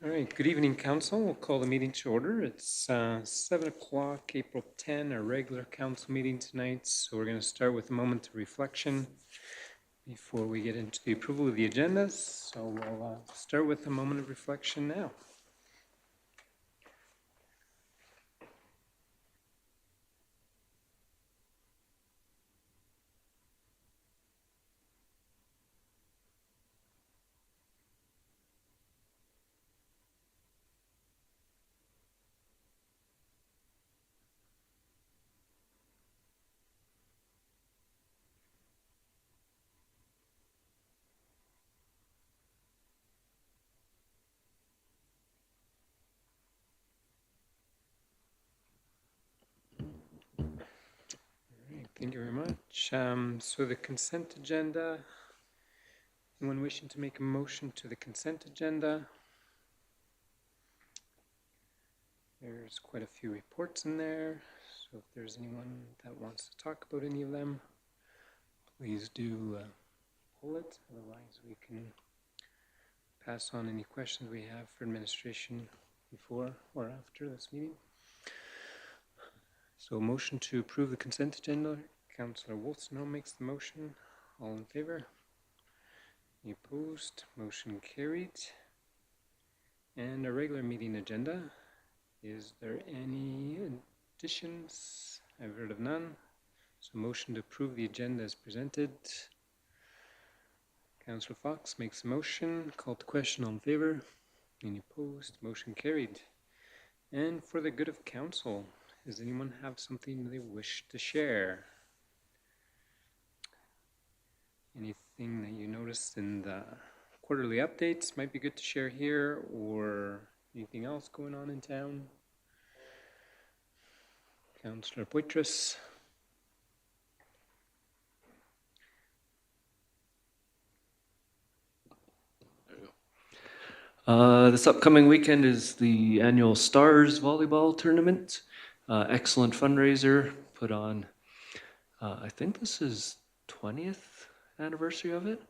All right, good evening, council. We'll call the meeting to order. It's 7 o'clock, April 10, our regular council meeting tonight. So we're going to start with a moment of reflection before we get into the approval of the agendas. So we'll start with a moment of reflection now. Thank you very much. So the consent agenda, anyone wishing to make a motion to the consent agenda? There's quite a few reports in there. So if there's anyone that wants to talk about any of them, please do pull it. Otherwise, we can pass on any questions we have for administration before or after this meeting. So motion to approve the consent agenda. Councillor Wolstenholme makes the motion. All in favor? Any opposed? Motion carried. And a regular meeting agenda. Is there any additions? I've heard of none. So motion to approve the agenda as presented. Councillor Fox makes a motion. Call to question. All in favor? Any opposed? Motion carried. And for the good of council, does anyone have something they wish to share? Anything that you noticed in the quarterly updates might be good to share here, or anything else going on in town? Councillor Poitras. This upcoming weekend is the annual Stars Volleyball Tournament. Excellent fundraiser put on, I think this is 20th anniversary of it.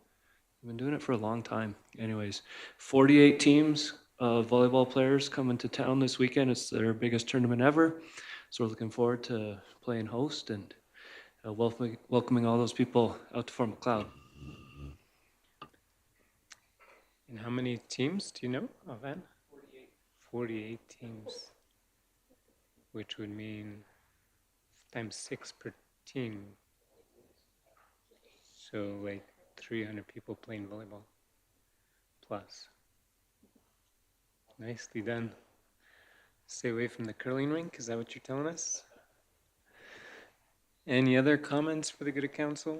We've been doing it for a long time. Anyways, 48 teams of volleyball players coming to town this weekend. It's their biggest tournament ever. So we're looking forward to playing host and welcoming all those people out to Fort Macleod. And how many teams do you know, Van? 48. 48 teams, which would mean times 6 per team. So like 300 people playing volleyball plus. Nicely done. Stay away from the curling rink, is that what you're telling us? Any other comments for the good of council?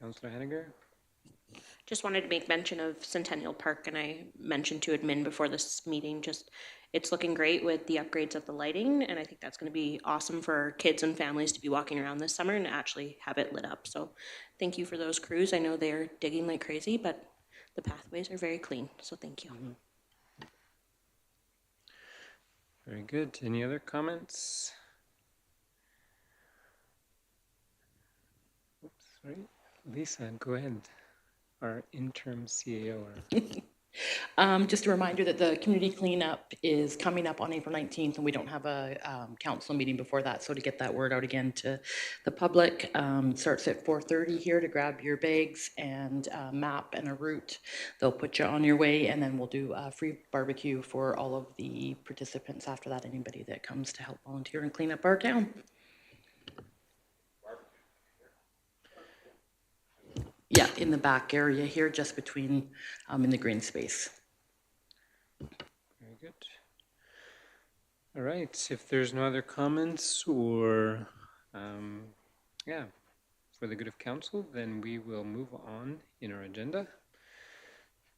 Councillor Henniger? Just wanted to make mention of Centennial Park, and I mentioned to admin before this meeting, just it's looking great with the upgrades of the lighting, and I think that's going to be awesome for kids and families to be walking around this summer and actually have it lit up. So thank you for those crews. I know they're digging like crazy, but the pathways are very clean, so thank you. Very good. Any other comments? Oops, sorry. Lisa, go ahead. Our interim CAO. Just a reminder that the community cleanup is coming up on April 19th, and we don't have a council meeting before that. So to get that word out again to the public, starts at 4:30 here to grab your bags and a map and a route. They'll put you on your way, and then we'll do a free barbecue for all of the participants after that, anybody that comes to help volunteer and clean up our town. Yeah, in the back area here, just between, in the green space. Very good. All right, if there's no other comments or, for the good of council, then we will move on in our agenda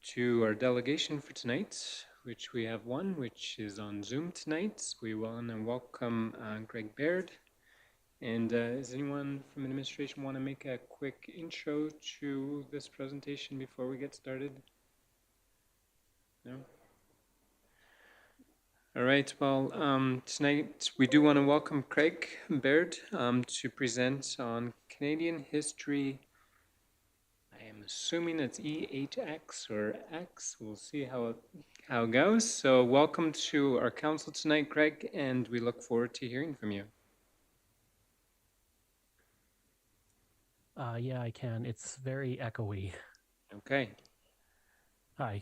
to our delegation for tonight, which we have one, which is on Zoom tonight. We want to welcome Greg Baird. And does anyone from administration want to make a quick intro to this presentation before we get started? No? All right, well, tonight we do want to welcome Craig Baird to present on Canadian history. I am assuming it's EHX or X. We'll see how it goes. So welcome to our council tonight, Greg, and we look forward to hearing from you. Yeah, I can. It's very echoey. Okay. Hi.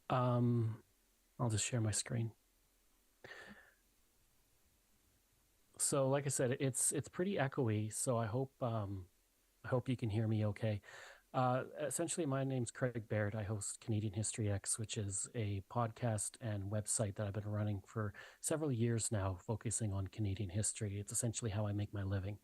I'll just share my screen. So, like I said, it's pretty echoey. So I hope you can hear me okay. Essentially, my name's Craig Baird. I host Canadian History X, which is a podcast and website that I've been running for several years now, focusing on Canadian history. It's essentially how I make my living.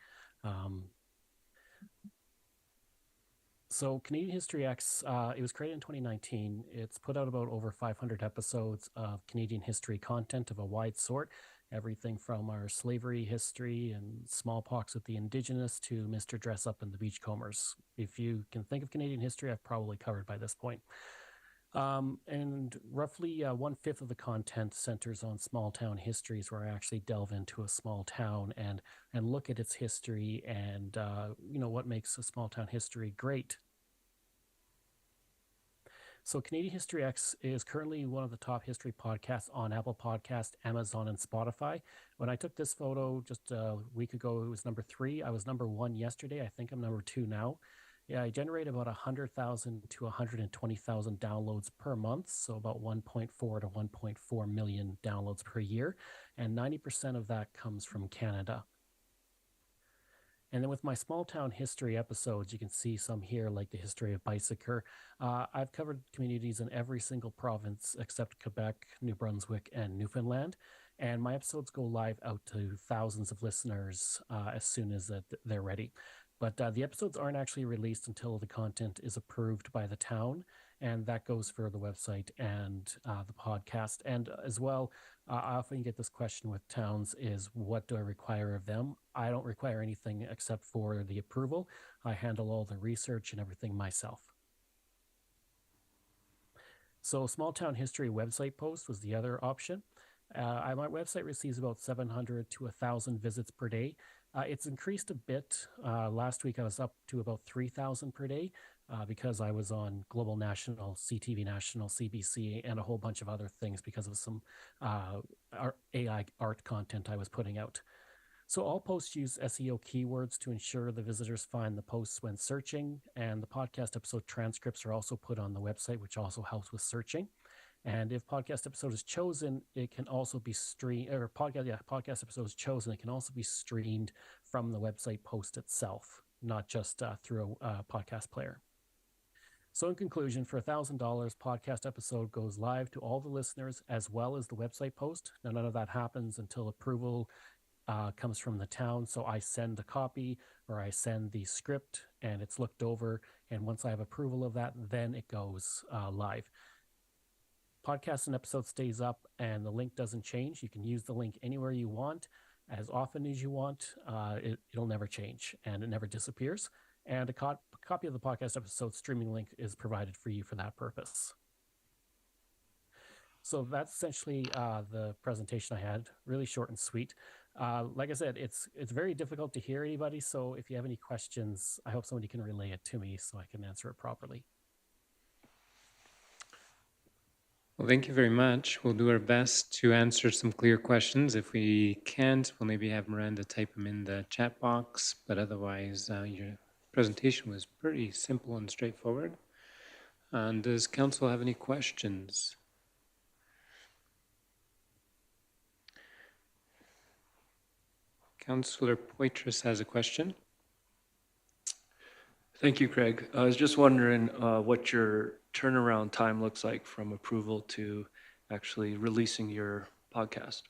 So Canadian History X, it was created in 2019. It's put out about over 500 episodes of Canadian history content of a wide sort, everything from our slavery history and smallpox with the Indigenous to Mr. Dress Up and the Beachcombers. If you can think of Canadian history, I've probably covered by this point. And roughly 1/5 of the content centers on small town histories, where I actually delve into a small town and look at its history and what makes a small town history great. So Canadian History X is currently one of the top history podcasts on Apple Podcast, Amazon, and Spotify. When I took this photo just a week ago, it was number 3. I was number 1 yesterday. I think I'm number 2 now. Yeah, I generate about 100,000 to 120,000 downloads per month, so about 1.4 to 1.4 million downloads per year, and 90% of that comes from Canada. And then with my small town history episodes, you can see some here, like the history of Bicycle. I've covered communities in every single province except Quebec, New Brunswick, and Newfoundland. And my episodes go live out to thousands of listeners as soon as they're ready. But the episodes aren't actually released until the content is approved by the town, and that goes for the website and the podcast. And as well, I often get this question with towns is, what do I require of them? I don't require anything except for the approval. I handle all the research and everything myself. So small town history website post was the other option. My website receives about 700 to 1,000 visits per day. It's increased a bit. Last week I was up to about 3,000 per day because I was on Global National, CTV National, CBC, and a whole bunch of other things because of some AI art content I was putting out. So all posts use SEO keywords to ensure the visitors find the posts when searching, and the podcast episode transcripts are also put on the website, which also helps with searching. And if podcast episode is chosen, it can also be streamed, or podcast episode is chosen, it can also be streamed from the website post itself, not just through a podcast player. So in conclusion, for $1,000, podcast episode goes live to all the listeners as well as the website post. Now, none of that happens until approval comes from the town. So I send a copy or I send the script and it's looked over. And once I have approval of that, then it goes live. Podcast and episode stays up and the link doesn't change. You can use the link anywhere you want, as often as you want. It'll never change and it never disappears. And a copy of the podcast episode streaming link is provided for you for that purpose. So that's essentially the presentation I had, really short and sweet. Like I said, it's very difficult to hear anybody. So if you have any questions, I hope somebody can relay it to me so I can answer it properly. Well, thank you very much. We'll do our best to answer some clear questions. If we can't, we'll maybe have Miranda type them in the chat box. But otherwise, your presentation was pretty simple and straightforward. And does council have any questions? Councillor Poitras has a question. Thank you, Craig. I was just wondering what your turnaround time looks like from approval to actually releasing your podcast.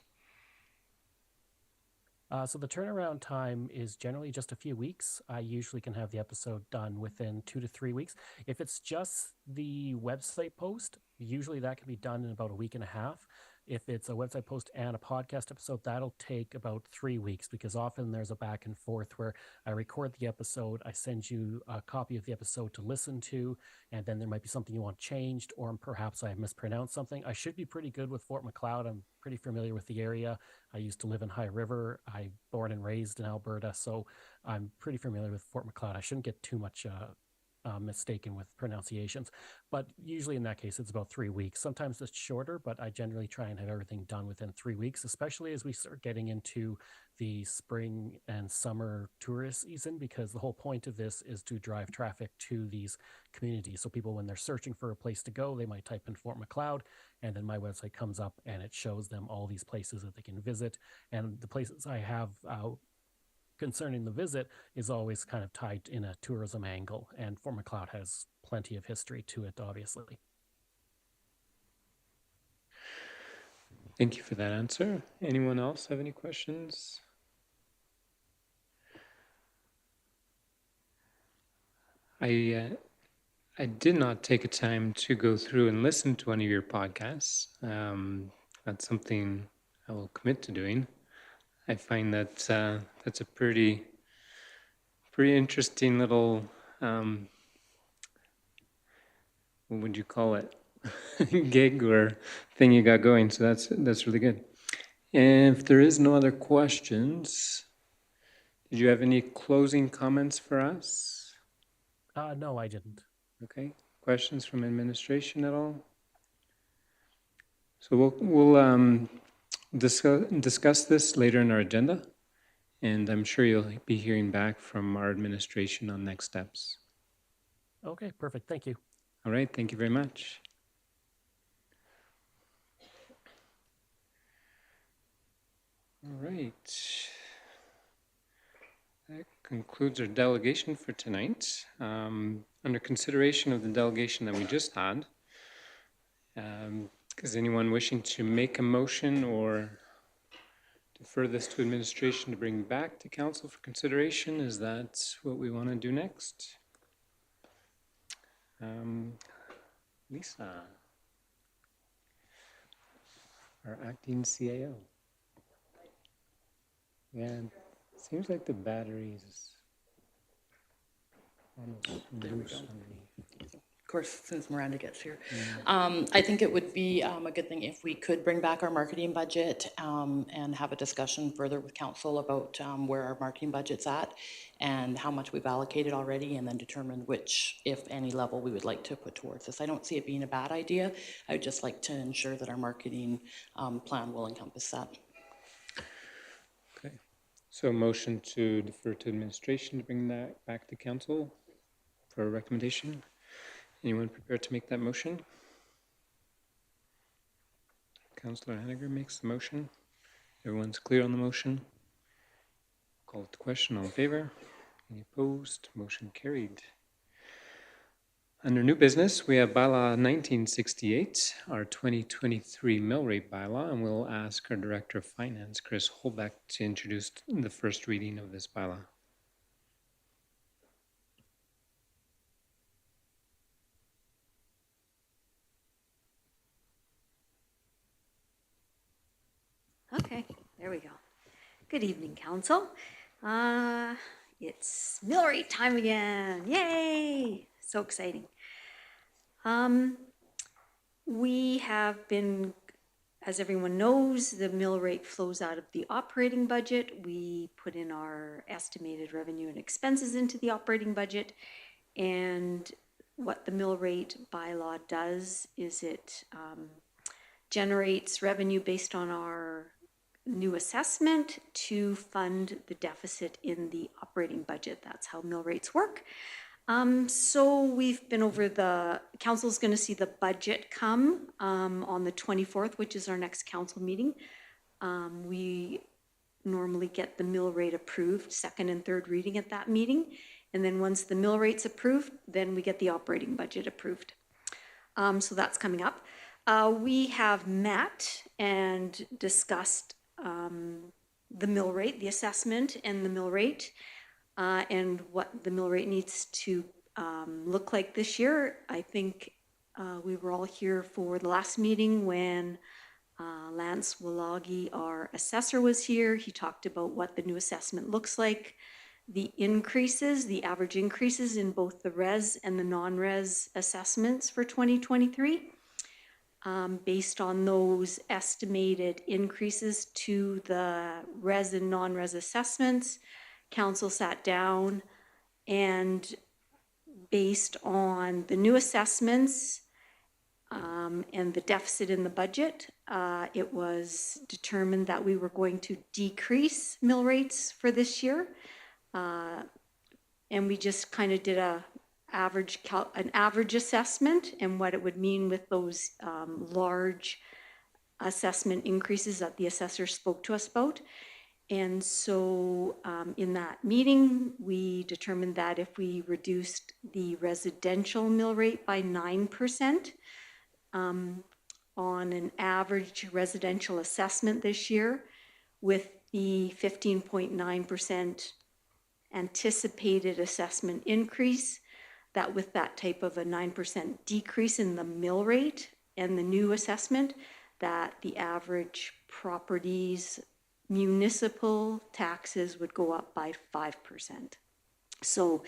So the turnaround time is generally just a few weeks. I usually can have the episode done within 2 to 3 weeks. If it's just the website post, usually that can be done in about a week and a half. If it's a website post and a podcast episode, that'll take about 3 weeks because often there's a back and forth where I record the episode, I send you a copy of the episode to listen to, and then there might be something you want changed, or perhaps I mispronounced something. I should be pretty good with Fort Macleod. I'm pretty familiar with the area. I used to live in High River. I'm born and raised in Alberta, so I'm pretty familiar with Fort Macleod. I shouldn't get too much mistaken with pronunciations, but usually in that case it's about 3 weeks. Sometimes it's shorter, but I generally try and have everything done within 3 weeks, especially as we start getting into the spring and summer tourist season, because the whole point of this is to drive traffic to these communities. So people, when they're searching for a place to go, they might type in Fort Macleod, and then my website comes up and it shows them all these places that they can visit. And the places I have concerning the visit is always kind of tied in a tourism angle, and Fort Macleod has plenty of history to it, obviously. Thank you for that answer. Anyone else have any questions? I did not take a time to go through and listen to one of your podcasts. That's something I will commit to doing. I find that that's a pretty interesting little, what would you call it, gig or thing you got going. So that's really good. And if there is no other questions, did you have any closing comments for us? No, I didn't. Okay. Questions from administration at all? So we'll discuss this later in our agenda, and I'm sure you'll be hearing back from our administration on next steps. Okay, perfect. Thank you. All right, thank you very much. All right. That concludes our delegation for tonight. Under consideration of the delegation that we just had, is anyone wishing to make a motion or defer this to administration to bring back to council for consideration? Is that what we want to do next? Lisa, our acting CAO. Yeah, it seems like the battery is almost loose underneath. Of course, as soon as Miranda gets here. I think it would be a good thing if we could bring back our marketing budget and have a discussion further with council about where our marketing budget's at and how much we've allocated already, and then determine which, if any, level we would like to put towards this. I don't see it being a bad idea. I would just like to ensure that our marketing plan will encompass that. Okay, so a motion to defer to administration to bring that back to council for a recommendation. Anyone prepared to make that motion? Councillor Henniger makes the motion. Everyone's clear on the motion? Call it the question. All in favor? Any opposed? Motion carried. Under new business, we have bylaw 1968, our 2023 mill rate bylaw, and we'll ask our Director of Finance, Chris Holbeck, to introduce the first reading of this bylaw. Okay, there we go. Good evening, Council. It's mill rate time again. Yay! So exciting. We have been, as everyone knows, the mill rate flows out of the operating budget. We put in our estimated revenue and expenses into the operating budget. And what the mill rate bylaw does is it generates revenue based on our new assessment to fund the deficit in the operating budget. That's how mill rates work. So we've been over the, council's going to see the budget come on the 24th, which is our next council meeting. We normally get the mill rate approved, second and third reading at that meeting. And then once the mill rate's approved, then we get the operating budget approved. So that's coming up. We have met and discussed the mill rate, the assessment and the mill rate, and what the mill rate needs to look like this year. I think we were all here for the last meeting when Lance Walagi, our assessor, was here. He talked about what the new assessment looks like, the increases, the average increases in both the res and the non-res assessments for 2023. Based on those estimated increases to the res and non-res assessments, council sat down and based on the new assessments and the deficit in the budget, it was determined that we were going to decrease mill rates for this year. And we just kind of did an average assessment and what it would mean with those large assessment increases that the assessor spoke to us about. And so in that meeting, we determined that if we reduced the residential mill rate by 9%, on an average residential assessment this year, with the 15.9% anticipated assessment increase, that with that type of a 9% decrease in the mill rate and the new assessment, that the average property's municipal taxes would go up by 5%. So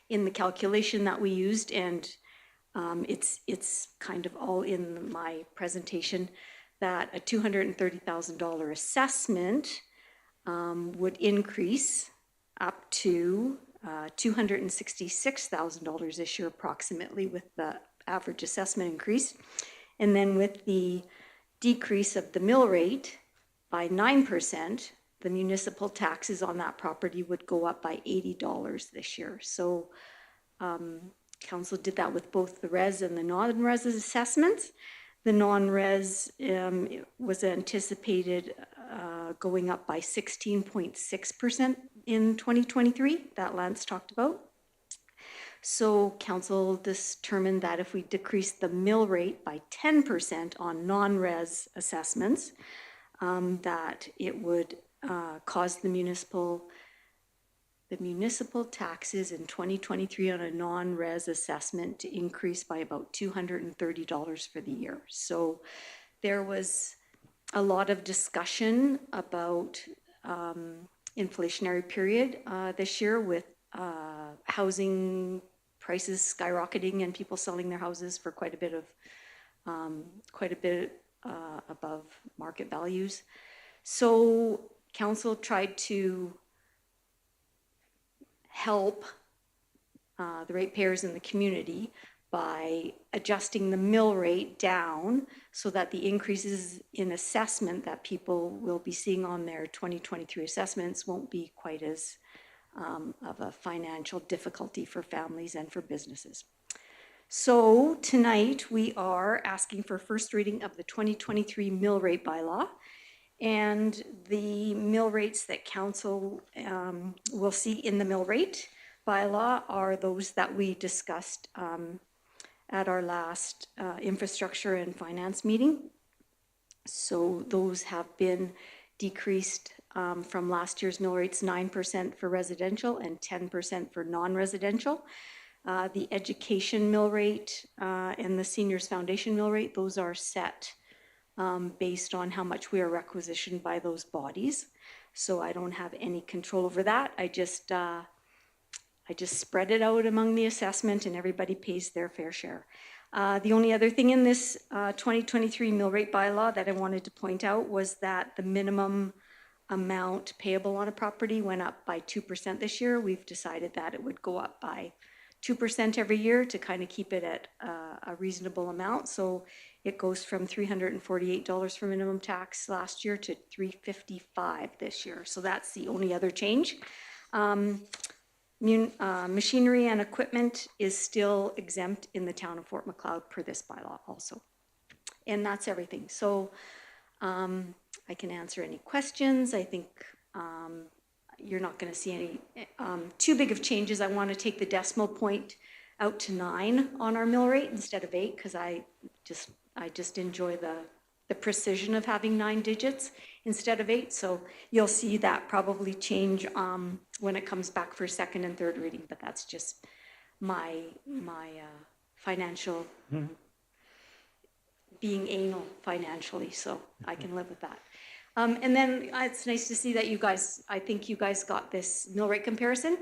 in the calculation that we used, and it's kind of all in my presentation, that a $230,000 assessment would increase up to $266,000 this year approximately with the average assessment increase. And then with the decrease of the mill rate by 9%, the municipal taxes on that property would go up by $80 this year. So council did that with both the res and the non-res assessments. The non-res was anticipated going up by 16.6% in 2023, that Lance talked about. So council determined that if we decrease the mill rate by 10% on non-res assessments, that it would cause the municipal taxes in 2023 on a non-res assessment to increase by about $230 for the year. So there was a lot of discussion about inflationary period this year with housing prices skyrocketing and people selling their houses for quite a bit above market values. So council tried to help the ratepayers in the community by adjusting the mill rate down so that the increases in assessment that people will be seeing on their 2023 assessments won't be quite as of a financial difficulty for families and for businesses. So tonight we are asking for first reading of the 2023 mill rate bylaw. And the mill rates that council will see in the mill rate bylaw are those that we discussed at our last infrastructure and finance meeting. So those have been decreased from last year's mill rates, 9% for residential and 10% for non-residential. The education mill rate and the seniors foundation mill rate, those are set based on how much we are requisitioned by those bodies. So I don't have any control over that. I just spread it out among the assessment and everybody pays their fair share. The only other thing in this 2023 mill rate bylaw that I wanted to point out was that the minimum amount payable on a property went up by 2% this year. We've decided that it would go up by 2% every year to kind of keep it at a reasonable amount. So it goes from $348 for minimum tax last year to $355 this year. So that's the only other change. Machinery and equipment is still exempt in the town of Fort McLeod per this bylaw also. And that's everything. So I can answer any questions. I think you're not going to see any too big of changes. I want to take the decimal point out to 9 on our mill rate instead of 8 because I just enjoy the precision of having 9 digits instead of 8. So you'll see that probably change when it comes back for second and third reading. But that's just my financial being anal financially, so I can live with that. And then it's nice to see that you guys, I think you guys got this mill rate comparison.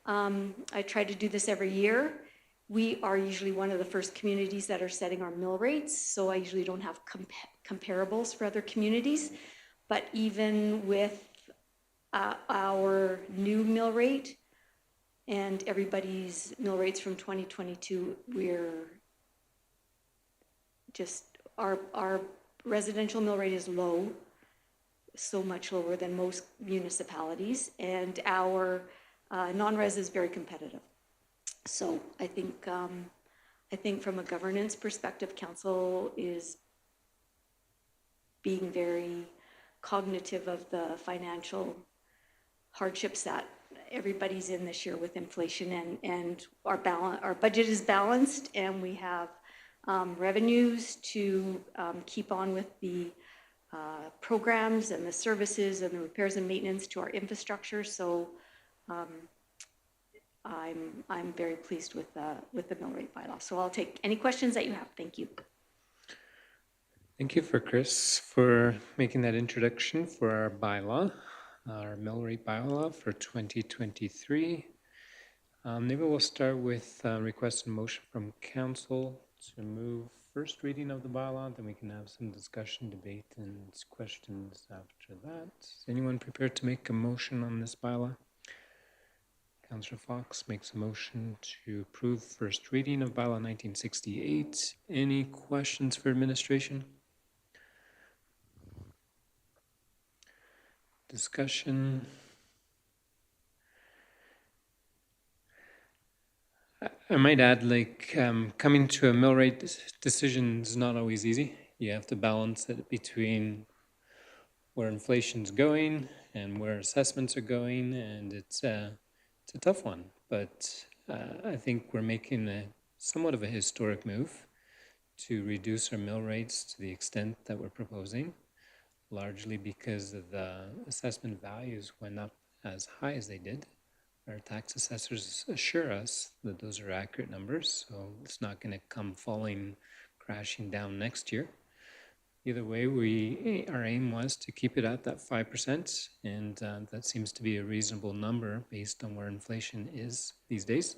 I try to do this every year. We are usually one of the first communities that are setting our mill rates, so I usually don't have comparables for other communities. But even with our new mill rate and everybody's mill rates from 2022, we're just, our residential mill rate is low, so much lower than most municipalities, and our non-res is very competitive. So I think from a governance perspective, council is being very cognitive of the financial hardships that everybody's in this year with inflation, and our budget is balanced, and we have revenues to keep on with the programs and the services and the repairs and maintenance to our infrastructure. So I'm very pleased with the mill rate bylaw. So I'll take any questions that you have. Thank you. Thank you for Chris for making that introduction for our bylaw, our mill rate bylaw for 2023. Maybe we'll start with request and motion from council to move first reading of the bylaw, then we can have some discussion, debate, and questions after that. Is anyone prepared to make a motion on this bylaw? Councillor Fox makes a motion to approve first reading of bylaw 1968. Any questions for administration? Discussion? I might add, like, coming to a mill rate decision is not always easy. You have to balance it between where inflation's going and where assessments are going, and it's a tough one. But I think we're making somewhat of a historic move to reduce our mill rates to the extent that we're proposing, largely because of the assessment values went up as high as they did. Our tax assessors assure us that those are accurate numbers, so it's not going to come crashing down next year. Either way, our aim was to keep it at that 5%, and that seems to be a reasonable number based on where inflation is these days,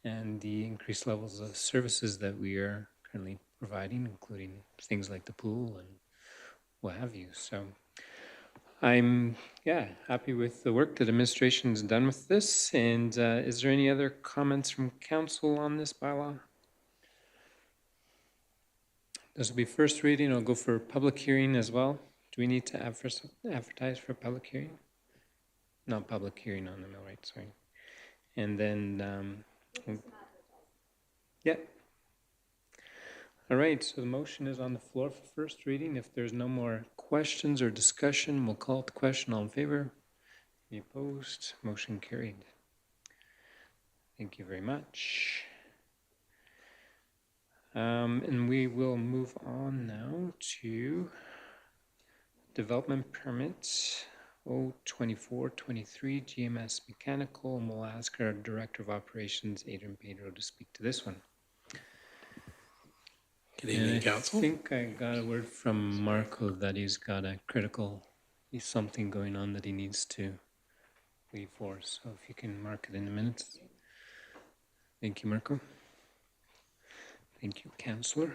and the increased levels of services that we are currently providing, including things like the pool and what have you. So I'm happy with the work that administration has done with this. And is there any other comments from council on this bylaw? This will be first reading. I'll go for public hearing as well. Do we need to advertise for public hearing? Not public hearing on the mill rate, sorry. And then, yeah. All right, so the motion is on the floor for first reading. If there's no more questions or discussion, we'll call it the question. All in favor? Any opposed? Motion carried. Thank you very much. And we will move on now to development permits 02423 GMS Mechanical, and we'll ask our Director of Operations, Adrian Pedro, to speak to this one. Good evening, Council. I think I got a word from Marco that he's got something going on that he needs to leave for. So if you can mark it in a minute. Thank you, Marco. Thank you, Councillor.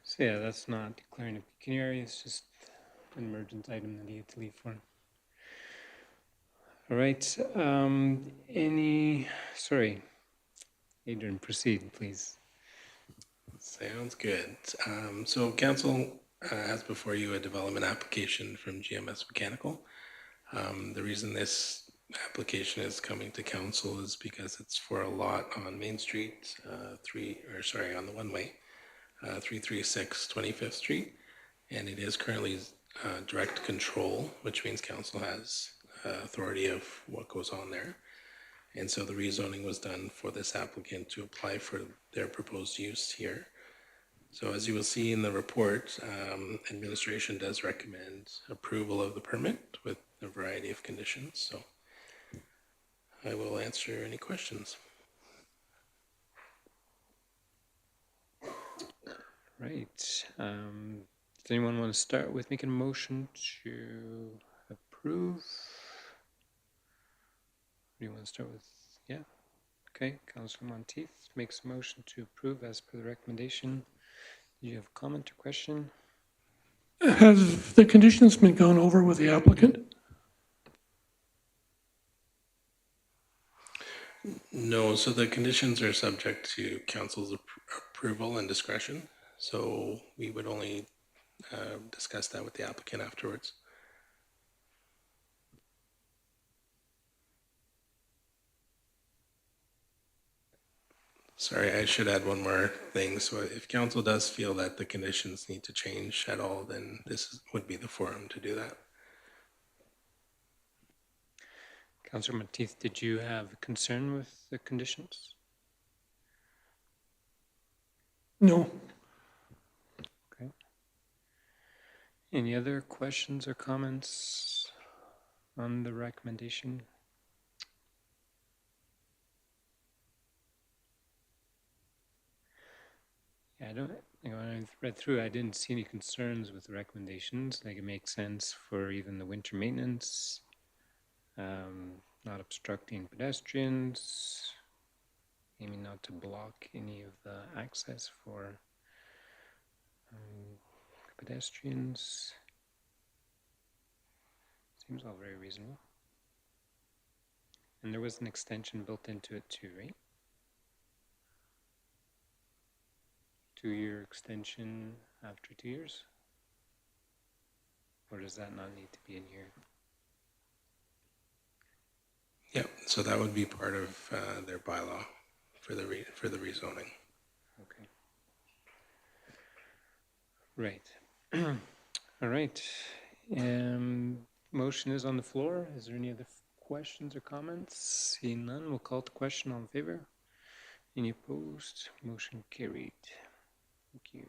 So yeah, that's not declaring a pecuniary, it's just an emergent item that he had to leave for. All right, Adrian, proceed, please. Sounds good. So Council has before you a development application from GMS Mechanical. The reason this application is coming to Council is because it's for a lot on Main Street, on the one-way, 336 25th Street, and it is currently direct control, which means Council has authority of what goes on there. And so the rezoning was done for this applicant to apply for their proposed use here. So as you will see in the report, administration does recommend approval of the permit with a variety of conditions. So I will answer any questions. Right. Does anyone want to start with making a motion to approve? What do you want to start with? Yeah. Okay. Councillor Monteith makes a motion to approve as per the recommendation. Do you have a comment or question? Have the conditions been gone over with the applicant? No, so the conditions are subject to council's approval and discretion. So we would only discuss that with the applicant afterwards. Sorry, I should add one more thing. So if council does feel that the conditions need to change at all, then would be the forum to do that. Councillor Monteith, did you have a concern with the conditions? No. Okay. Any other questions or comments on the recommendation? Yeah, when I read through, I didn't see any concerns with the recommendations. Like, it makes sense for even the winter maintenance, not obstructing pedestrians, aiming not to block any of the access for pedestrians. Seems all very reasonable. And there was an extension built into it too, right? 2-year extension after 2 years? Or does that not need to be in here? Yeah, so that would be part of their bylaw for the rezoning. Okay. Right. All right. Motion is on the floor. Is there any other questions or comments? Seeing none, we'll call the question. All in favor? Any opposed? Motion carried. Thank you.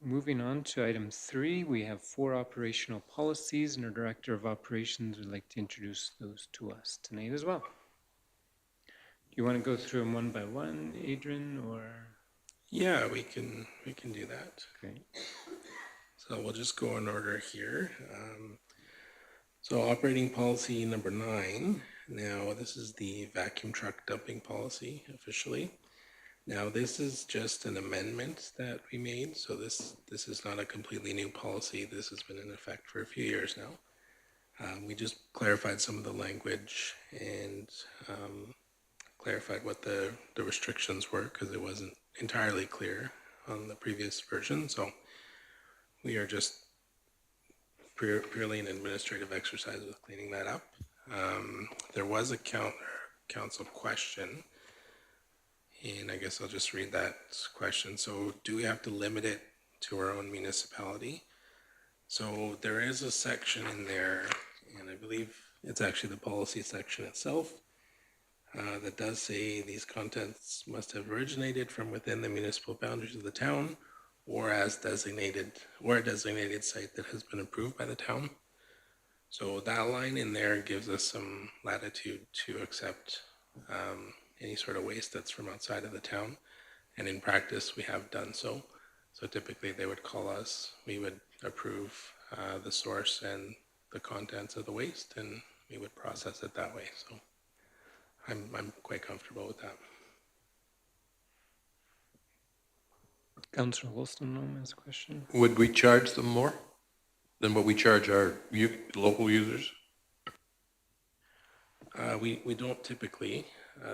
Moving on to item 3, we have 4 operational policies, and our Director of Operations would like to introduce those to us tonight as well. Do you want to go through them one by one, Adrian, or? Yeah, we can do that. Okay. So we'll just go in order here. So operating policy number 9. Now this is the vacuum truck dumping policy officially. Now this is just an amendment that we made. So this is not a completely new policy. This has been in effect for a few years now. We just clarified some of the language and clarified what the restrictions were because it wasn't entirely clear on the previous version. So we are just purely an administrative exercise with cleaning that up. There was a council question, and I guess I'll just read that question. So do we have to limit it to our own municipality? So there is a section in there, and I believe it's actually the policy section itself, that does say these contents must have originated from within the municipal boundaries of the town or a designated site that has been approved by the town. So that line in there gives us some latitude to accept any sort of waste that's from outside of the town. And in practice, we have done so. So typically they would call us, we would approve the source and the contents of the waste, and we would process it that way. So I'm quite comfortable with that. Councillor Wollstonecraft has a question. Would we charge them more than what we charge our local users? We don't typically.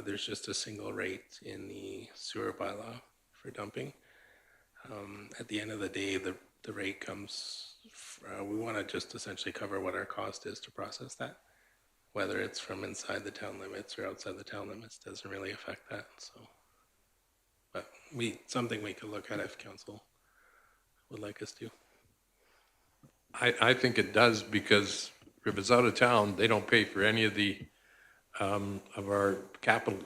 There's just a single rate in the sewer bylaw for dumping. At the end of the day, the rate comes, we want to just essentially cover what our cost is to process that. Whether it's from inside the town limits or outside the town limits doesn't really affect that. So, but something we could look at if council would like us to. I think it does, because if it's out of town, they don't pay for any of the of our capital,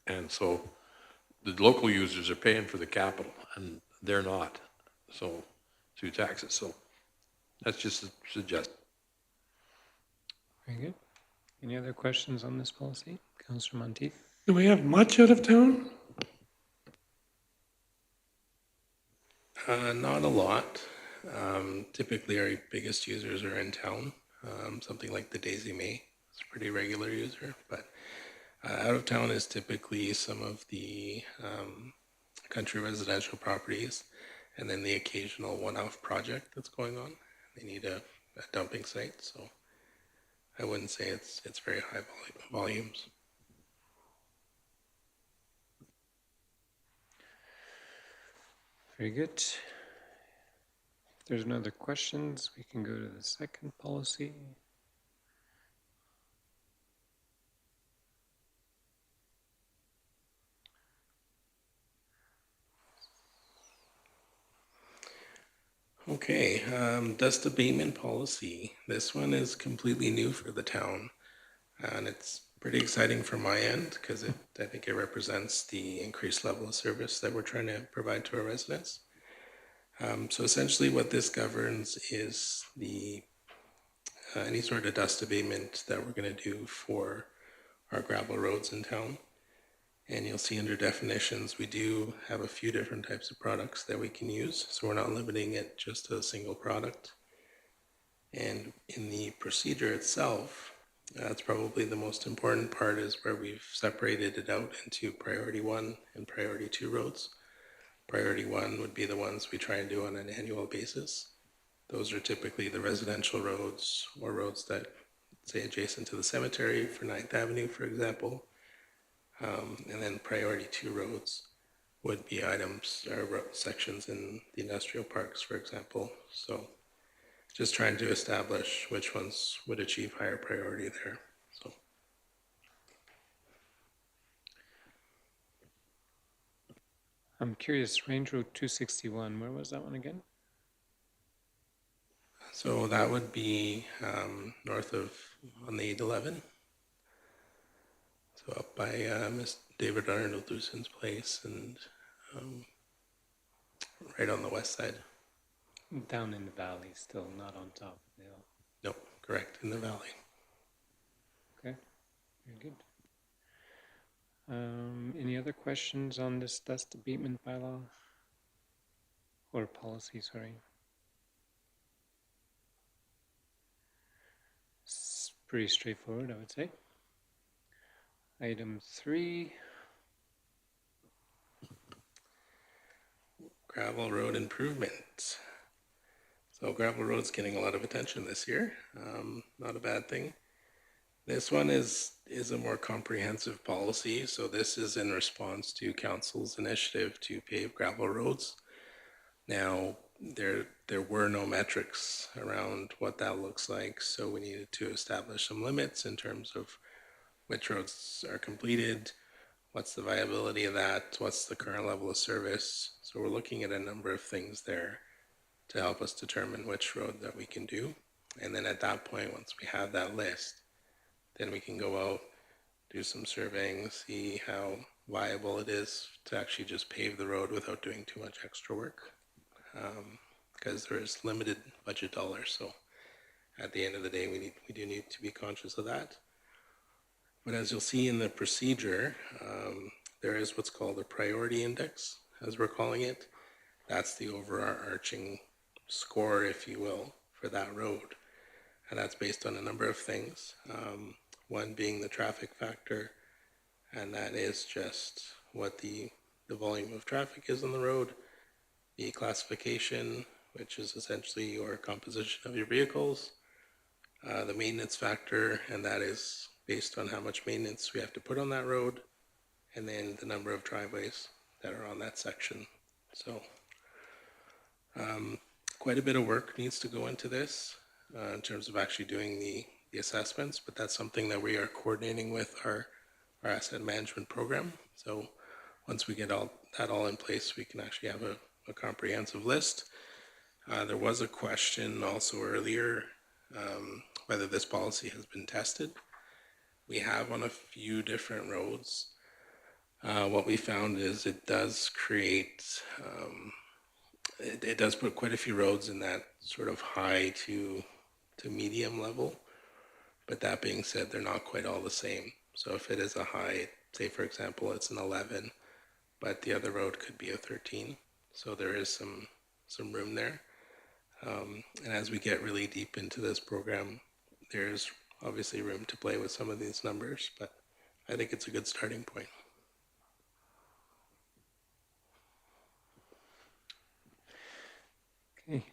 and so the local users are paying for the capital, and they're not. So through taxes. So that's just a suggestion. Very good. Any other questions on this policy? Councillor Monteith? Do we have much out of town? Not a lot. Typically, our biggest users are in town. Something like the Daisy May is a pretty regular user, but out of town is typically some of the country residential properties, and then the occasional one-off project that's going on. They need a dumping site, so I wouldn't say it's very high volumes. Very good. If there's no other questions, we can go to the second policy. Okay, dust abatement policy. This one is completely new for the town, and it's pretty exciting from my end because I think it represents the increased level of service that we're trying to provide to our residents. So essentially what this governs is the any sort of dust abatement that we're going to do for our gravel roads in town. And you'll see under definitions, we do have a few different types of products that we can use. So we're not limiting it just to a single product. And in the procedure itself, that's probably the most important part, is where we've separated it out into priority 1 and priority 2 roads. Priority 1 would be the ones we try and do on an annual basis. Those are typically the residential roads or roads that, say, adjacent to the cemetery for 9th Avenue, for example. And then priority 2 roads would be items or sections in the industrial parks, for example. So just trying to establish which ones would achieve higher priority there. So I'm curious, Range Road 261, where was that one again? So that would be north of on the 811. So up by Miss David Arnold Lucens's place, and right on the west side. Down in the valley, still not on top of the hill. Nope, correct, in the valley. Okay, very good. Any other questions on this dust abatement bylaw? Or policy, sorry. It's pretty straightforward, I would say. Item 3. Gravel road improvement. So gravel road's getting a lot of attention this year. Not a bad thing. This one is a more comprehensive policy. So this is in response to council's initiative to pave gravel roads. Now, there were no metrics around what that looks like, so we needed to establish some limits in terms of which roads are completed, what's the viability of that, what's the current level of service. So we're looking at a number of things there to help us determine which road that we can do. And then at that point, once we have that list, then we can go out, do some surveying, see how viable it is to actually just pave the road without doing too much extra work. Because there is limited budget dollars. So at the end of the day, we do need to be conscious of that. But as you'll see in the procedure, there is what's called a priority index, as we're calling it. That's the overarching score, if you will, for that road. And that's based on a number of things. One being the traffic factor, and that is just what the volume of traffic is on the road. The classification, which is essentially your composition of your vehicles. The maintenance factor, and that is based on how much maintenance we have to put on that road, and then the number of driveways that are on that section. So quite a bit of work needs to go into this in terms of actually doing the assessments, but that's something that we are coordinating with our asset management program. So once we get that all in place, we can actually have a comprehensive list. There was a question also earlier whether this policy has been tested. We have on a few different roads. What we found is it does create, it does put quite a few roads in that sort of high to medium level. But that being said, they're not quite all the same. So if it is a high, say for example, it's an 11, but the other road could be a 13. So there is some some room there. And as we get really deep into this program, there's obviously room to play with some of these numbers, but I think it's a good starting point. Okay.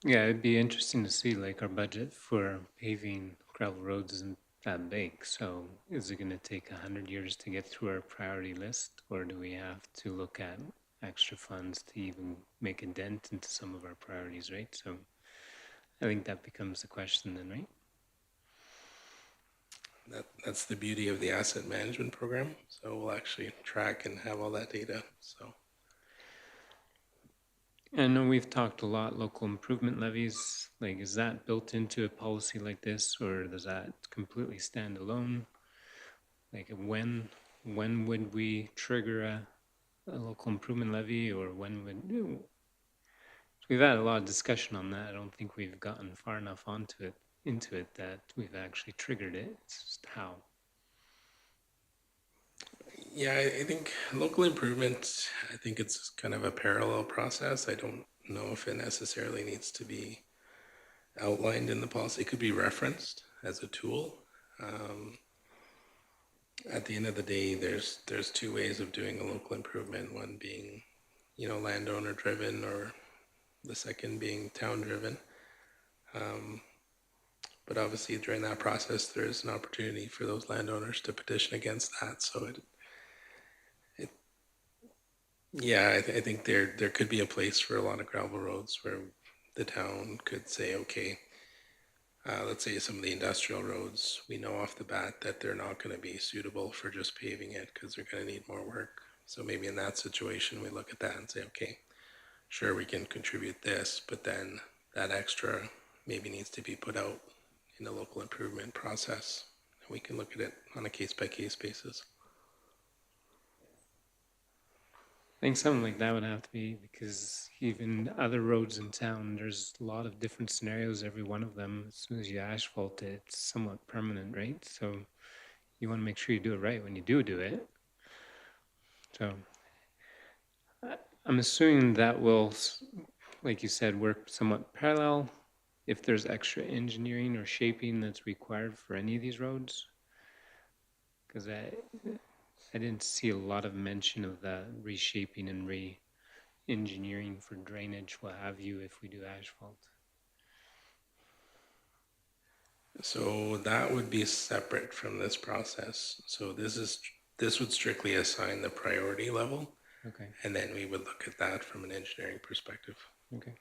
Yeah, it'd be interesting to see like our budget for paving gravel roads isn't that big. So is it going to take 100 years to get through our priority list, or do we have to look at extra funds to even make a dent into some of our priorities, right? So I think that becomes the question then, right? That's the beauty of the asset management program. So we'll actually track and have all that data. So I know we've talked a lot local improvement levies. Like, is that built into a policy like this, or does that completely stand alone? Like, when would we trigger a local improvement levy, or when would? We've had a lot of discussion on that. I don't think we've gotten far enough into it that we've actually triggered it. It's just how. yeah, I think local improvement, I think it's kind of a parallel process. I don't know if it necessarily needs to be outlined in the policy. It could be referenced as a tool. At the end of the day, there's two ways of doing a local improvement. One being, landowner driven, or the second being town driven. But obviously during that process, there's an opportunity for those landowners to petition against that. So I think there could be a place for a lot of gravel roads where the town could say, okay, let's say some of the industrial roads, we know off the bat that they're not going to be suitable for just paving it because they're going to need more work. So maybe in that situation, we look at that and say, okay, sure, we can contribute this, but then that extra maybe needs to be put out in the local improvement process. And we can look at it on a case-by-case basis. I think something like that would have to be, because even other roads in town, there's a lot of different scenarios. Every one of them, as soon as you asphalt it, it's somewhat permanent, right? So you want to make sure you do it right when you do it. So I'm assuming that will, like you said, work somewhat parallel. If there's extra engineering or shaping that's required for any of these roads, because I didn't see a lot of mention of that reshaping and re-engineering for drainage, what have you, if we do asphalt. So that would be separate from this process. So this would strictly assign the priority level. Okay. And then we would look at that from an engineering perspective. Okay.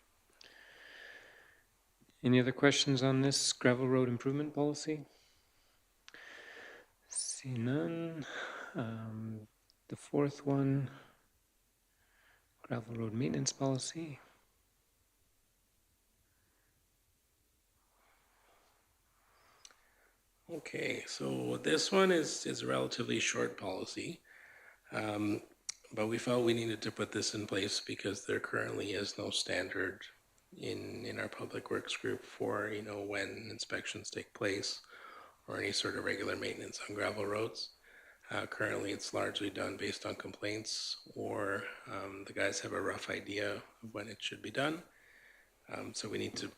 Any other questions on this gravel road improvement policy? See none. The fourth one, gravel road maintenance policy. Okay, so this one is a relatively short policy, but we felt we needed to put this in place because there currently is no standard in our public works group for when inspections take place or any sort of regular maintenance on gravel roads. Currently, it's largely done based on complaints, or the guys have a rough idea of when it should be done. So we need to,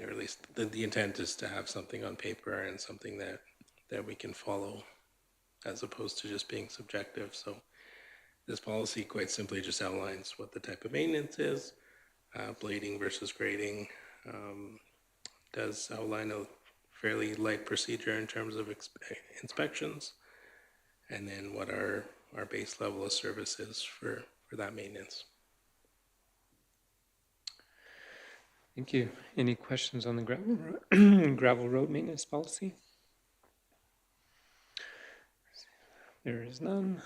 or at least the intent is to have something on paper and something that we can follow, as opposed to just being subjective. So this policy quite simply just outlines what the type of maintenance is, blading versus grading, does outline a fairly light procedure in terms of inspections, and then what our base level of service is for that maintenance. Thank you. Any questions on the gravel road maintenance policy? There is none.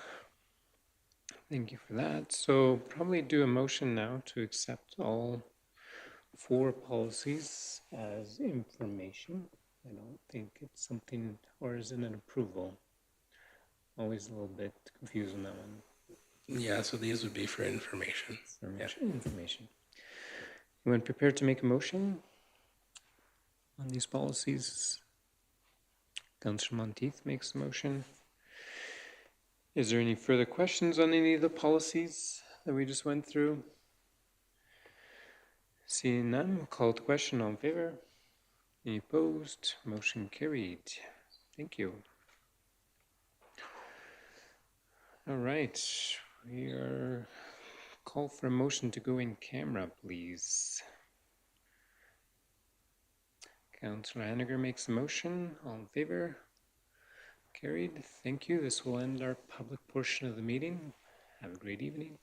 Thank you for that. So probably do a motion now to accept all 4 policies as information. I don't think it's something, or is it an approval? Always a little bit confused on that one. Yeah, so these would be for information. Information. Anyone prepared to make a motion on these policies? Councillor Monteith makes the motion. Is there any further questions on any of the policies that we just went through? Seeing none, we'll call the question. All in favor? Any opposed? Motion carried. Thank you. All right, we are call for a motion to go in camera, please. Councillor Hanniger makes a motion. All in favor? Carried. Thank you. This will end our public portion of the meeting. Have a great evening.